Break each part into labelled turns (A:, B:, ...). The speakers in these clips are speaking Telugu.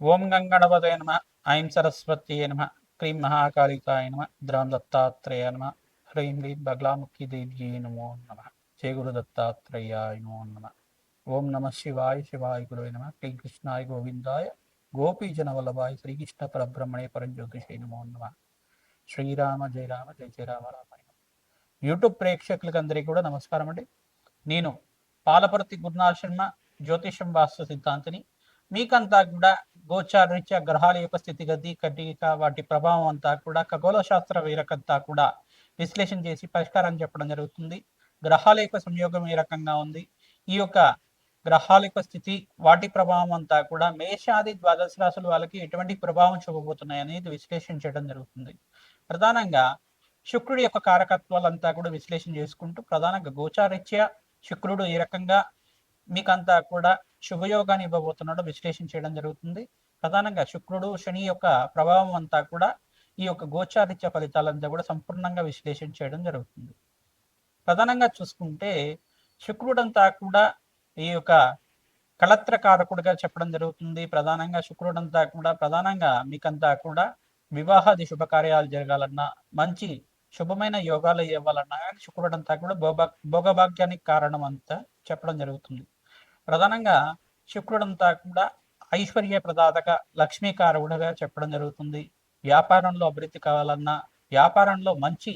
A: ఓం గంగణపతయ నమ. ఐం సరస్వత్యే నమ. క్రీం మహాకాళికాయ నమ. ద్రాం దత్తాత్రేయ నమ. హ్రీం హ్రీం బగ్లాముఖి దేవ్యే నమో నమ. జయ గురు దత్తాత్రేయాయ నమో నమ. ఓం నమ శివాయ శివాయ గురువే నమ. క్లీం కృష్ణాయ గోవిందాయ గోపీజన వల్లభాయ శ్రీకృష్ణ పరబ్రహ్మణే పరంజ్యోతిషే నమో నమ. శ్రీరామ జయ రామ జయ జయ రామ రామ. యూట్యూబ్ ప్రేక్షకులకు అందరికీ కూడా నమస్కారం అండి. నేను పాలపర్తి గురునాథ్ శర్మ, జ్యోతిషం వాస్తు సిద్ధాంతిని. మీకంతా కూడా గోచారరీత్యా గ్రహాల యొక్క స్థితిగతి కటిక వాటి ప్రభావం అంతా కూడా ఖగోళ శాస్త్ర వీరకంతా కూడా విశ్లేషణ చేసి పరిష్కారం చెప్పడం జరుగుతుంది. గ్రహాల యొక్క సంయోగం ఏ రకంగా ఉంది, ఈ యొక్క గ్రహాల యొక్క స్థితి వాటి ప్రభావం అంతా కూడా మేషాది ద్వాదశ రాశుల వాళ్ళకి ఎటువంటి ప్రభావం చూపబోతున్నాయి అనేది విశ్లేషణ చేయడం జరుగుతుంది. ప్రధానంగా శుక్రుడి యొక్క కారకత్వాలంతా కూడా విశ్లేషణ చేసుకుంటూ ప్రధానంగా గోచారీత్యా శుక్రుడు ఏ రకంగా మీకంతా కూడా శుభయోగాన్ని ఇవ్వబోతున్నాడో విశ్లేషణ చేయడం జరుగుతుంది. ప్రధానంగా శుక్రుడు శని యొక్క ప్రభావం అంతా కూడా ఈ యొక్క గోచారిత్య ఫలితాలంతా కూడా సంపూర్ణంగా విశ్లేషణ చేయడం జరుగుతుంది. ప్రధానంగా చూసుకుంటే శుక్రుడంతా కూడా ఈ యొక్క కళత్రకారకుడిగా చెప్పడం జరుగుతుంది. ప్రధానంగా శుక్రుడంతా కూడా ప్రధానంగా మీకంతా కూడా వివాహాది శుభకార్యాలు జరగాలన్నా, మంచి శుభమైన యోగాలు ఇవ్వాలన్నా కానీ శుక్రుడంతా కూడా భోగభాగ్యానికి కారణం అంతా చెప్పడం జరుగుతుంది. ప్రధానంగా శుక్రుడంతా కూడా ఐశ్వర్య ప్రదాతక లక్ష్మీకారకుడిగా చెప్పడం జరుగుతుంది. వ్యాపారంలో అభివృద్ధి కావాలన్నా, వ్యాపారంలో మంచి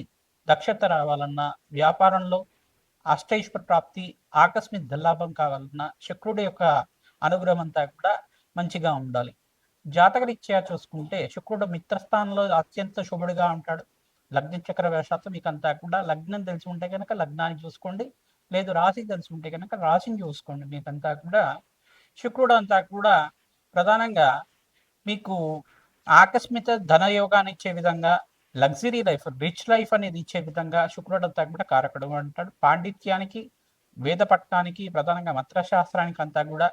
A: దక్షత రావాలన్నా, వ్యాపారంలో అష్టైశ్వర ప్రాప్తి ఆకస్మిక ధనలాభం కావాలన్నా శుక్రుడి యొక్క అనుగ్రహం అంతా కూడా మంచిగా ఉండాలి. జాతకరీత్యా చూసుకుంటే శుక్రుడు మిత్రస్థానంలో అత్యంత శుభుడిగా ఉంటాడు. లగ్న చక్ర వేషాత్తు మీకు అంతా కూడా లగ్నం తెలిసి ఉంటే కనుక లగ్నాన్ని చూసుకోండి, లేదు రాశి తెలిసి ఉంటే కనుక రాశిని చూసుకోండి. మీకంతా కూడా శుక్రుడు అంతా కూడా ప్రధానంగా మీకు ఆకస్మిక ధనయోగాన్ని ఇచ్చే విధంగా, లగ్జరీ లైఫ్ రిచ్ లైఫ్ అనేది ఇచ్చే విధంగా శుక్రుడు అంతా కూడా కారకుడు అంటాడు. పాండిత్యానికి, వేద పట్టణానికి, ప్రధానంగా మంత్రశాస్త్రానికి అంతా కూడా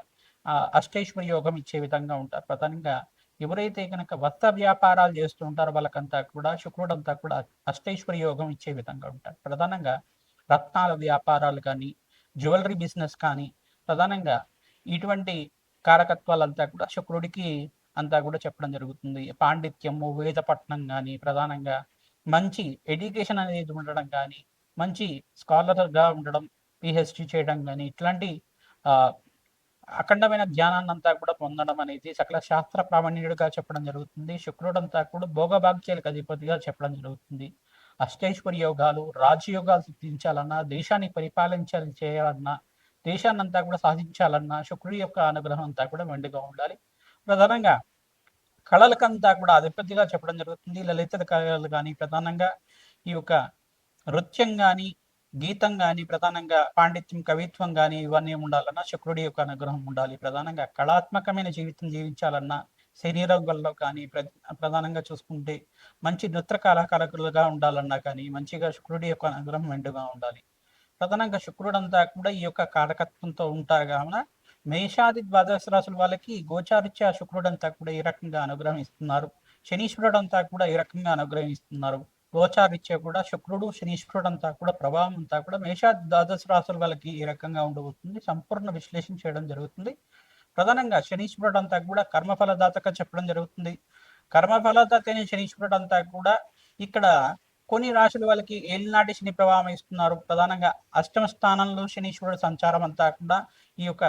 A: అష్టైశ్వర్య యోగం ఇచ్చే విధంగా ఉంటారు. ప్రధానంగా ఎవరైతే కనుక వస్త్ర వ్యాపారాలు చేస్తూ ఉంటారో వాళ్ళకంతా కూడా శుక్రుడు అంతా కూడా అష్టైశ్వర్య యోగం ఇచ్చే విధంగా ఉంటారు. ప్రధానంగా రత్నాల వ్యాపారాలు కానీ, జ్యువెలరీ బిజినెస్ కానీ, ప్రధానంగా ఇటువంటి కారకత్వాలంతా కూడా శుక్రుడికి అంతా కూడా చెప్పడం జరుగుతుంది. పాండిత్యము, వేద పఠనం కానీ, ప్రధానంగా మంచి ఎడ్యుకేషన్ అనేది ఉండడం కానీ, మంచి స్కాలర్గా ఉండడం, పిహెచ్డి చేయడం కానీ, ఇట్లాంటి అఖండమైన జ్ఞానాన్ని అంతా కూడా పొందడం అనేది సకల శాస్త్ర ప్రామాణ్యుడిగా చెప్పడం జరుగుతుంది. శుక్రుడు అంతా కూడా భోగభాగ్యాలకు అధిపతిగా చెప్పడం జరుగుతుంది. అష్టైశ్వర్య యోగాలు, రాజయోగాలు సిద్ధించాలన్నా, దేశాన్ని పరిపాలించాలి చేయాలన్నా, దేశాన్ని అంతా కూడా సాధించాలన్నా శుక్రుడి యొక్క అనుగ్రహం అంతా కూడా మెండుగా ఉండాలి. ప్రధానంగా కళలకంతా కూడా అధిపతిగా చెప్పడం జరుగుతుంది. లలిత కళలు కానీ, ప్రధానంగా ఈ యొక్క నృత్యం కానీ, గీతం కానీ, ప్రధానంగా పాండిత్యం, కవిత్వం కానీ ఇవన్నీ ఉండాలన్నా శుక్రుడి యొక్క అనుగ్రహం ఉండాలి. ప్రధానంగా కళాత్మకమైన జీవితం జీవించాలన్నా శరీరంలో కానీ, ప్రధానంగా చూసుకుంటే మంచి నృత్య కళాకారులుగా ఉండాలన్నా కానీ మంచిగా శుక్రుడి యొక్క అనుగ్రహం మెండుగా ఉండాలి. ప్రధానంగా శుక్రుడంతా కూడా ఈ యొక్క కారకత్వంతో ఉంటారు కావున మేషాది ద్వాదశ రాశుల వాళ్ళకి గోచారిత్యా శుక్రుడంతా కూడా ఈ రకంగా అనుగ్రహం ఇస్తున్నారు. శనీశ్వరుడంతా కూడా ఈ రకంగా అనుగ్రహం ఇస్తున్నారు. గోచారిత్యా కూడా శుక్రుడు శనీశ్వరుడు అంతా కూడా ప్రభావం అంతా కూడా మేషాది ద్వాదశ రాశుల వాళ్ళకి ఈ రకంగా ఉండబోతుంది. సంపూర్ణ విశ్లేషణ చేయడం జరుగుతుంది. ప్రధానంగా శనీశ్వరుడు అంతా కూడా కర్మఫలదాతగా చెప్పడం జరుగుతుంది. కర్మఫలదాత అయిన శనీశ్వరుడు అంతా కూడా ఇక్కడ కొన్ని రాశుల వాళ్ళకి ఏలినాటి శని ప్రభావం ఇస్తున్నారు. ప్రధానంగా అష్టమ స్థానంలో శనీశ్వరుడు సంచారం అంతా కూడా ఈ యొక్క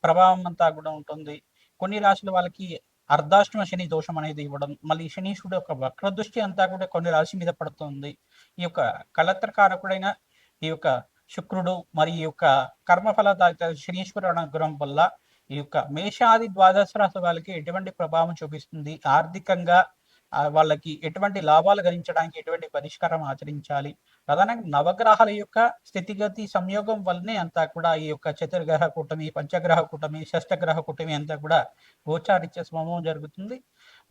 A: ప్రభావం అంతా కూడా ఉంటుంది. కొన్ని రాశుల వాళ్ళకి అర్ధాష్టమ శని దోషం అనేది ఇవ్వడం, మళ్ళీ శనీశ్వరుడు యొక్క వక్ర దృష్టి అంతా కూడా కొన్ని రాశి మీద పడుతుంది. ఈ యొక్క కళత్రకారకుడైన ఈ యొక్క శుక్రుడు మరి ఈ యొక్క కర్మఫలదాత శనీశ్వరుడు అనుగ్రహం వల్ల ఈ యొక్క మేషాది ద్వాదశ రాశి వాళ్ళకి ఎటువంటి ప్రభావం చూపిస్తుంది, ఆర్థికంగా వాళ్ళకి ఎటువంటి లాభాలు గణించడానికి ఎటువంటి పరిష్కారం ఆచరించాలి, ప్రధానంగా నవగ్రహాల యొక్క స్థితిగతి సంయోగం వల్లనే అంతా కూడా ఈ యొక్క చతుర్గ్రహ కూటమి, పంచగ్రహ కూటమి, షష్టగ్రహ కూటమి అంతా కూడా గోచారిత్య సమూహం జరుగుతుంది.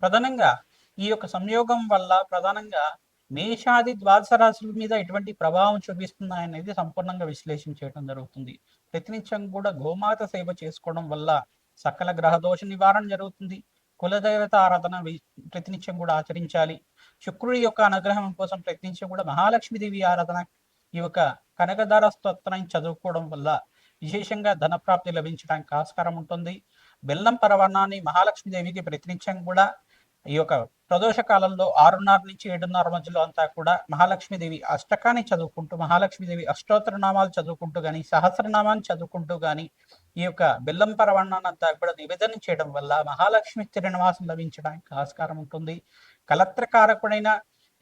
A: ప్రధానంగా ఈ యొక్క సంయోగం వల్ల ప్రధానంగా మేషాది ద్వాదశ రాశుల మీద ఎటువంటి ప్రభావం చూపిస్తున్నాయనేది సంపూర్ణంగా విశ్లేషణ చేయడం జరుగుతుంది. ప్రతినిత్యం కూడా గోమాత సేవ చేసుకోవడం వల్ల సకల గ్రహ దోష నివారణ జరుగుతుంది. కులదేవత ఆరాధన ప్రతినిత్యం కూడా ఆచరించాలి. శుక్రుడి యొక్క అనుగ్రహం కోసం ప్రయత్నించడం కూడా మహాలక్ష్మీదేవి ఆరాధన, ఈ యొక్క కనకదార స్తోత్రాన్ని చదువుకోవడం వల్ల విశేషంగా ధనప్రాప్తి లభించడానికి ఆస్కారం ఉంటుంది. బెల్లం పరమాన్నాన్ని మహాలక్ష్మీదేవికి ప్రతినిత్యం కూడా ఈ యొక్క ప్రదోష కాలంలో 6:30 నుంచి 7:30 మధ్యలో అంతా కూడా మహాలక్ష్మీదేవి అష్టకాన్ని చదువుకుంటూ, మహాలక్ష్మీదేవి అష్టోత్తరనామాలు చదువుకుంటూ కానీ, సహస్రనామాన్ని చదువుకుంటూ కానీ ఈ యొక్క బెల్లం పరమాన్నాన్ని అంతా కూడా నివేదన చేయడం వల్ల మహాలక్ష్మి స్థిరనివాసం లభించడానికి ఆస్కారం ఉంటుంది. కలత్రకారకుడైన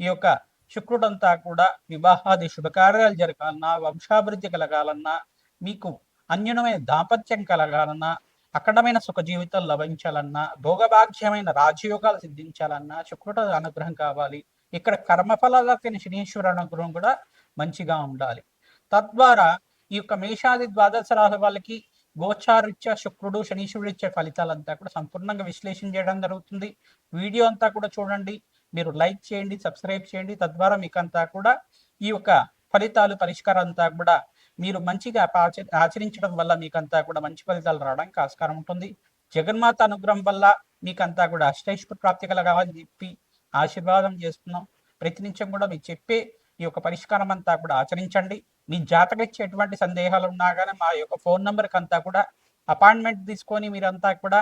A: ఈ యొక్క శుక్రుడంతా కూడా వివాహాది శుభకార్యాలు జరగాలన్నా, వంశాభివృద్ధి కలగాలన్నా, మీకు అన్యునమైన దాంపత్యం కలగాలన్నా, అఖండమైన సుఖ జీవితం లభించాలన్నా, భోగభాగ్యమైన రాజయోగాలు సిద్ధించాలన్నా శుక్రుడు అనుగ్రహం కావాలి. ఇక్కడ కర్మఫలాలకి శనీశ్వర అనుగ్రహం కూడా మంచిగా ఉండాలి. తద్వారా ఈ యొక్క మేషాది ద్వాదశ రాశి వాళ్ళకి గోచారీత్యా శుక్రుడు శనీశ్వరుడు ఇచ్చే ఫలితాలంతా కూడా సంపూర్ణంగా విశ్లేషణ చేయడం జరుగుతుంది. వీడియో అంతా కూడా చూడండి, మీరు లైక్ చేయండి, సబ్స్క్రైబ్ చేయండి. తద్వారా మీకు అంతా కూడా ఈ యొక్క ఫలితాలు పరిష్కారం అంతా కూడా మీరు మంచిగా ఆచరించడం వల్ల మీకంతా కూడా మంచి ఫలితాలు రావడానికి ఆస్కారం ఉంటుంది. జగన్మాత అనుగ్రహం వల్ల మీకంతా కూడా అష్టైశ్వర్య ప్రాప్తి కలగాలని చెప్పి ఆశీర్వాదం చేస్తున్నాం. ప్రతినిత్యం కూడా మీకు చెప్పే ఈ యొక్క పరిష్కారం అంతా కూడా ఆచరించండి. మీ జాతకం ఇచ్చే ఎటువంటి సందేహాలు ఉన్నా కానీ మా యొక్క ఫోన్ నెంబర్కి అంతా కూడా అపాయింట్మెంట్ తీసుకొని మీరంతా కూడా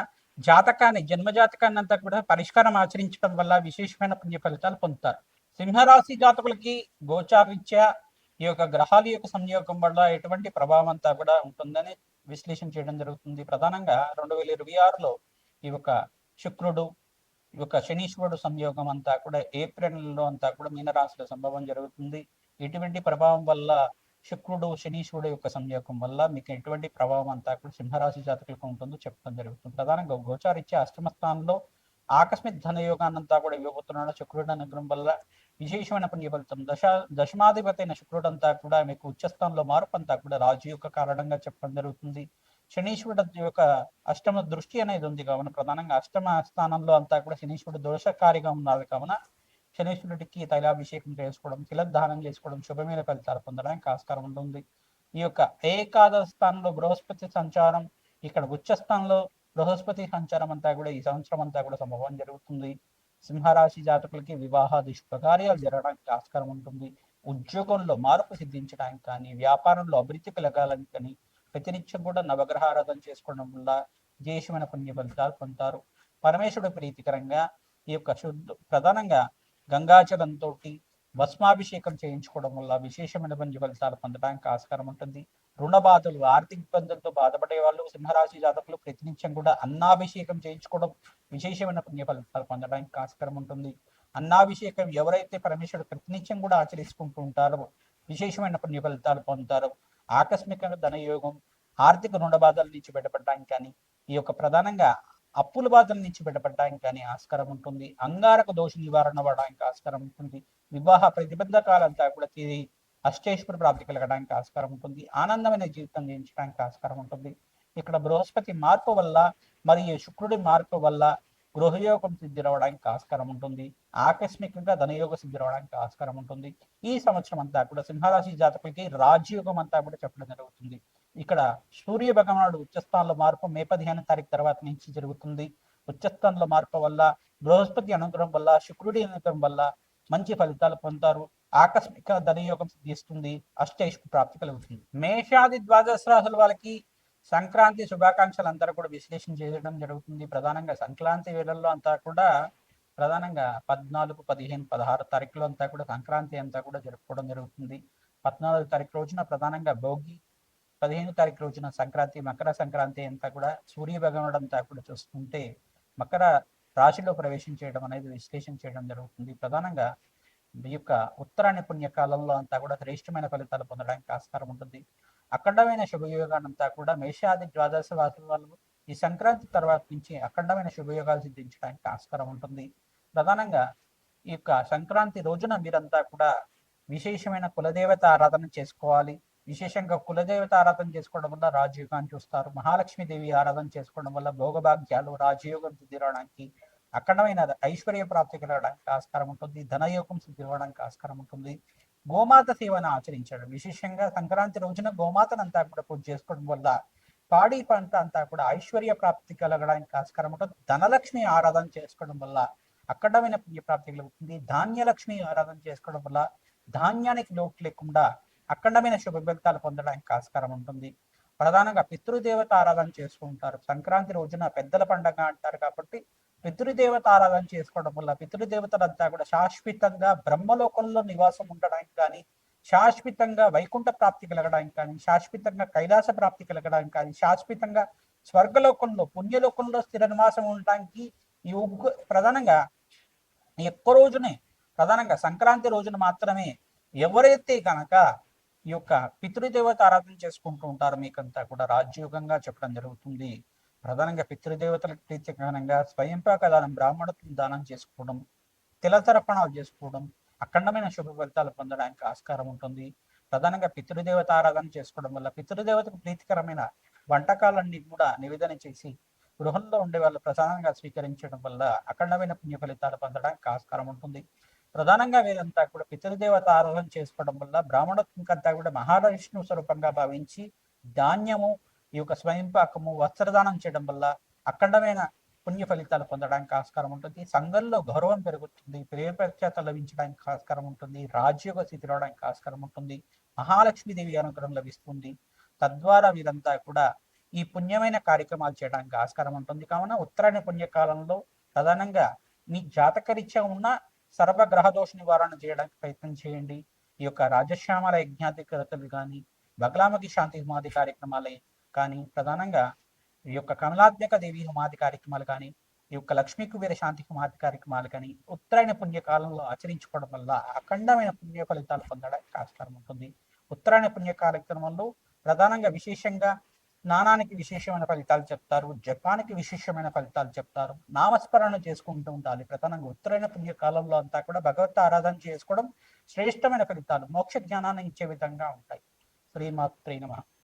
A: జాతకాన్ని, జన్మజాతకాన్ని అంతా కూడా పరిష్కారం ఆచరించడం వల్ల విశేషమైన పుణ్య ఫలితాలు పొందుతారు. సింహరాశి జాతకులకి గోచారీత్యా ఈ యొక్క గ్రహాల యొక్క సంయోగం వల్ల ఎటువంటి ప్రభావం అంతా కూడా ఉంటుందని విశ్లేషణ చేయడం జరుగుతుంది. ప్రధానంగా 2026లో ఈ యొక్క శుక్రుడు, ఈ యొక్క శనీశ్వరుడు సంయోగం అంతా కూడా ఏప్రిల్ నెలలో అంతా కూడా మీనరాశిలో సంభవం జరుగుతుంది. ఎటువంటి ప్రభావం వల్ల శుక్రుడు శనీశ్వరుడు యొక్క సంయోగం వల్ల మీకు ఎటువంటి ప్రభావం అంతా కూడా సింహరాశి జాతకులకు ఉంటుందో చెప్పడం జరుగుతుంది. ప్రధానంగా గోచారిత్య అష్టమ స్థానంలో ఆకస్మిక ధనయోగాన్నంతా కూడా ఇవ్వబోతున్నాడు. శుక్రుడు అనుగ్రహం వల్ల విశేషమైన పుణ్య ఫలితం. దశమాధిపతి అయిన శుక్రుడు అంతా కూడా మీకు ఉచ్చస్థానంలో మార్పు అంతా కూడా రాజు యొక్క కారణంగా చెప్పడం జరుగుతుంది. శనీశ్వరుడు యొక్క అష్టమ దృష్టి అనేది ఉంది కావున ప్రధానంగా అష్టమ స్థానంలో అంతా కూడా శనీశ్వరుడు దోషకారిగా ఉన్నది కావున శనీశ్వరుడికి తైలాభిషేకం చేసుకోవడం, తిలదానం చేసుకోవడం శుభమైన ఫలితాలు పొందడానికి ఆస్కారం ఉంటుంది. ఈ యొక్క ఏకాదశ స్థానంలో బృహస్పతి సంచారం, ఇక్కడ ఉచ్చస్థానంలో బృహస్పతి సంచారం అంతా కూడా ఈ సంవత్సరం అంతా కూడా సంభవం జరుగుతుంది. సింహరాశి జాతకులకి వివాహాది శుభకార్యాలు జరగడానికి ఆస్కారం ఉంటుంది. ఉద్యోగంలో మార్పు సిద్ధించడానికి కానీ, వ్యాపారంలో అభివృద్ధి కలగాలని కానీ ప్రతినిత్యం కూడా నవగ్రహారాధన చేసుకోవడం వల్ల విశేషమైన పుణ్య ఫలితాలు పొందుతారు. పరమేశ్వరుడు ప్రీతికరంగా ఈ యొక్క ప్రధానంగా గంగాచలంతో భస్మాభిషేకం చేయించుకోవడం వల్ల విశేషమైన పుణ్య ఫలితాలు పొందడానికి ఆస్కారం ఉంటుంది. రుణ బాధలు, ఆర్థిక ఇబ్బందులతో బాధపడే వాళ్ళు సింహరాశి జాతకులు ప్రతినిత్యం కూడా అన్నాభిషేకం చేయించుకోవడం విశేషమైన పుణ్య ఫలితాలు పొందడానికి ఆస్కారం ఉంటుంది. అన్నాభిషేకం ఎవరైతే పరమేశ్వరుడు ప్రతినిత్యం కూడా ఆచరించుకుంటూ ఉంటారో విశేషమైన పుణ్య ఫలితాలు పొందుతారు. ఆకస్మికంగా ధనయోగం, ఆర్థిక రుణ బాధల నుంచి బయటపడడానికి కానీ, ఈ యొక్క ప్రధానంగా అప్పుల బాధల నుంచి బయటపడడానికి కానీ ఆస్కారం ఉంటుంది. అంగారక దోష నివారణ అవ్వడానికి ఆస్కారం ఉంటుంది. వివాహ ప్రతిబంధకాలంతా కూడా తీరి అష్టైశ్వర్య ప్రాప్తి కలగడానికి ఆస్కారం ఉంటుంది. ఆనందమైన జీవితం జీవించడానికి ఆస్కారం ఉంటుంది. ఇక్కడ బృహస్పతి మార్పు వల్ల మరియు శుక్రుడి మార్పు వల్ల గృహయోగం సిద్ధి రావడానికి ఆస్కారం ఉంటుంది. ఆకస్మికంగా ధనయోగ సిద్ధి రావడానికి ఆస్కారం ఉంటుంది. ఈ సంవత్సరం అంతా కూడా సింహరాశి జాతకులకి రాజయోగం అంతా కూడా చెప్పడం జరుగుతుంది. ఇక్కడ సూర్య భగవానుడు ఉచ్చస్థానంలో మార్పు మే 15 తారీఖు తర్వాత నుంచి జరుగుతుంది. ఉచ్చస్థానంలో మార్పు వల్ల, బృహస్పతి అనుగ్రహం వల్ల, శుక్రుడి అనుగ్రహం వల్ల మంచి ఫలితాలు పొందుతారు. ఆకస్మిక ధనయోగం సిద్ధిస్తుంది. అష్టైశ్వర్య ప్రాప్తి కలుగుతుంది. మేషాది ద్వాదశ రాశుల వాళ్ళకి సంక్రాంతి శుభాకాంక్షలు అందరూ కూడా విశ్లేషణ చేయడం జరుగుతుంది. ప్రధానంగా సంక్రాంతి వేళల్లో అంతా కూడా ప్రధానంగా 14, 15, 16 తారీఖులో అంతా కూడా సంక్రాంతి అంతా కూడా జరుపుకోవడం జరుగుతుంది. 14 తారీఖు రోజున ప్రధానంగా భోగి, 15 తారీఖు రోజున సంక్రాంతి, మకర సంక్రాంతి అంతా కూడా సూర్య భగవానుడు అంతా కూడా చూస్తుంటే మకర రాశిలో ప్రవేశం చేయడం అనేది విశ్లేషణ చేయడం జరుగుతుంది. ప్రధానంగా ఈ యొక్క ఉత్తరాయణ పుణ్యకాలంలో అంతా కూడా శ్రేష్టమైన ఫలితాలు పొందడానికి ఆస్కారం ఉంటుంది. అఖండమైన శుభయోగానంతా కూడా మేషాది ద్వాదశ రాశుల వాళ్ళు ఈ సంక్రాంతి తర్వాత నుంచి అఖండమైన శుభయోగాలు సిద్ధించడానికి ఆస్కారం ఉంటుంది. ప్రధానంగా ఈ యొక్క సంక్రాంతి రోజున మీరంతా కూడా విశేషమైన కులదేవత ఆరాధన చేసుకోవాలి. విశేషంగా కులదేవత ఆరాధన చేసుకోవడం వల్ల రాజయోగాన్ని చూస్తారు. మహాలక్ష్మీదేవి ఆరాధన చేసుకోవడం వల్ల భోగభాగ్యాలు, రాజయోగం సిద్ధి రావడానికి, అఖండమైన ఐశ్వర్య ప్రాప్తి కలగడానికి ఆస్కారం ఉంటుంది. ధనయోగం సిద్ధి రావడానికి ఆస్కారం ఉంటుంది. గోమాత సేవను ఆచరించడం, విశేషంగా సంక్రాంతి రోజున గోమాతనంతా కూడా పూజ చేసుకోవడం వల్ల పాడి పంట అంతా కూడా ఐశ్వర్య ప్రాప్తి కలగడానికి ఆస్కారం ఉంటుంది. ధనలక్ష్మి ఆరాధన చేసుకోవడం వల్ల అఖండమైన పుణ్య ప్రాప్తి కలుగుతుంది. ధాన్యలక్ష్మి ఆరాధన చేసుకోవడం వల్ల ధాన్యానికి లోటు లేకుండా అఖండమైన శుభ ఫలితాలు పొందడానికి ఆస్కారం ఉంటుంది. ప్రధానంగా పితృదేవత ఆరాధన చేసుకుంటారు. సంక్రాంతి రోజున పెద్దల పండగ అంటారు కాబట్టి పితృదేవత ఆరాధన చేసుకోవడం వల్ల పితృదేవతలంతా కూడా శాశ్వతంగా బ్రహ్మలోకంలో నివాసం ఉండడానికి కానీ, శాశ్వతంగా వైకుంఠ ప్రాప్తి కలగడానికి కానీ, శాశ్వతంగా కైలాస ప్రాప్తి కలగడానికి కానీ, శాశ్వతంగా స్వర్గలోకంలో పుణ్యలోకంలో స్థిర నివాసం ఉండడానికి ఈ ప్రధానంగా ఎక్కువ రోజునే ప్రధానంగా సంక్రాంతి రోజున మాత్రమే ఎవరైతే కనుక ఈ యొక్క పితృదేవత ఆరాధన చేసుకుంటూ ఉంటారో మీకంతా కూడా రాజ్యోగంగా చెప్పడం జరుగుతుంది. ప్రధానంగా పితృదేవతలకు ప్రీతికరంగా స్వయంపాక దానం, బ్రాహ్మణత్వం దానం చేసుకోవడం, తిలతర్పణాలు చేసుకోవడం, అఖండమైన శుభ ఫలితాలు పొందడానికి ఆస్కారం ఉంటుంది. ప్రధానంగా పితృదేవత ఆరాధన చేసుకోవడం వల్ల పితృదేవతకు ప్రీతికరమైన వంటకాలన్నీ కూడా నివేదన చేసి గృహంలో ఉండే వాళ్ళు ప్రధానంగా స్వీకరించడం వల్ల అఖండమైన పుణ్య ఫలితాలు పొందడానికి ఆస్కారం ఉంటుంది. ప్రధానంగా వీరంతా కూడా పితృదేవత ఆరాధన చేసుకోవడం వల్ల బ్రాహ్మణత్వంకంతా కూడా మహావిష్ణు స్వరూపంగా భావించి ధాన్యము, ఈ యొక్క స్వయంపాకము, వస్త్రదానం చేయడం వల్ల అఖండమైన పుణ్య ఫలితాలు పొందడానికి ఆస్కారం ఉంటుంది. సంఘంలో గౌరవం పెరుగుతుంది, ప్రేమ ప్రఖ్యాత లభించడానికి ఆస్కారం ఉంటుంది, రాజ్యోగ స్థితి రావడానికి ఆస్కారం ఉంటుంది, మహాలక్ష్మీదేవి అనుగ్రహం లభిస్తుంది. తద్వారా వీరంతా కూడా ఈ పుణ్యమైన కార్యక్రమాలు చేయడానికి ఆస్కారం ఉంటుంది. కావున ఉత్తరాయణ పుణ్యకాలంలో ప్రధానంగా మీ జాతకరీత్యా ఉన్న సర్వగ్రహ దోష నివారణ చేయడానికి ప్రయత్నం చేయండి. ఈ యొక్క రాజశ్యామల యజ్ఞాధికరతలు కానీ, బగలాముఖి శాంతి హోమాది కార్యక్రమాలే కానీ, ప్రధానంగా ఈ యొక్క కమలాత్మక దేవి హోమాది కార్యక్రమాలు కానీ, ఈ యొక్క లక్ష్మీ కుబేర శాంతి హోమాది కార్యక్రమాలు కానీ ఉత్తరాయణ పుణ్యకాలంలో ఆచరించుకోవడం వల్ల అఖండమైన పుణ్య ఫలితాలు పొందడానికి ఆస్కారం ఉంటుంది. ఉత్తరాయణ పుణ్య కార్యక్రమంలో ప్రధానంగా విశేషంగా స్నానానికి విశేషమైన ఫలితాలు చెప్తారు, జపానికి విశేషమైన ఫలితాలు చెప్తారు. నామస్మరణ చేసుకుంటూ ఉండాలి. ప్రధానంగా ఉత్తరైన పుణ్యకాలంలో అంతా కూడా భగవత్ ఆరాధన చేసుకోవడం శ్రేష్టమైన ఫలితాలు, మోక్ష జ్ఞానాన్ని ఇచ్చే విధంగా ఉంటాయి. శ్రీమాత్రే నమః.